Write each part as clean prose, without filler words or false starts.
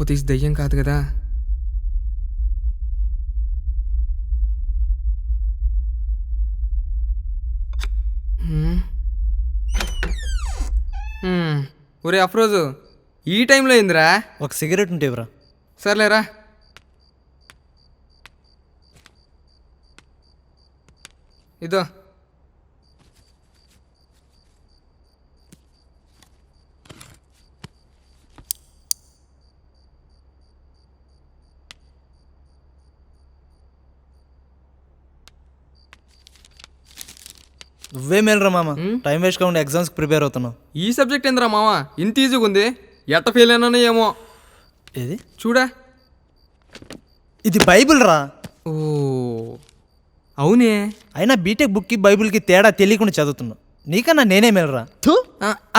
కాకపోతే ఇది దయ్యం కాదు కదా. ఒరే అఫ్రోజు, ఈ టైంలో ఏందిరా? ఒక సిగరెట్ ఉంటే ఇవ్వరా. సర్లేరా. ఇదో నువ్వే మేలురా మామ, టైం వేస్ట్ కాకుండా ఎగ్జామ్స్కి ప్రిపేర్ అవుతున్నావు. ఈ సబ్జెక్ట్ ఏందిరా మావా ఇంత ఈజీగా ఉంది? ఎట్ట ఫెయిల్ అయినానో ఏమో. ఏది చూడా, ఇది బైబిల్ రా. ఓ అవునే. అయినా బీటెక్ బుక్కి బైబిల్కి తేడా తెలియకుండా చదువుతున్నావు. నీకన్నా నేనే మేలురా.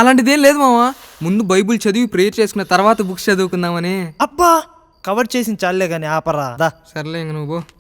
అలాంటిదేం లేదు మావా. ముందు బైబిల్ చదివి ప్రేయర్ చేసుకున్న తర్వాత బుక్స్ చదువుకుందామని. అబ్బా, కవర్ చేసిన చాలే కానీ ఆపరా దా. సర్లే ఇంక నువ్వు.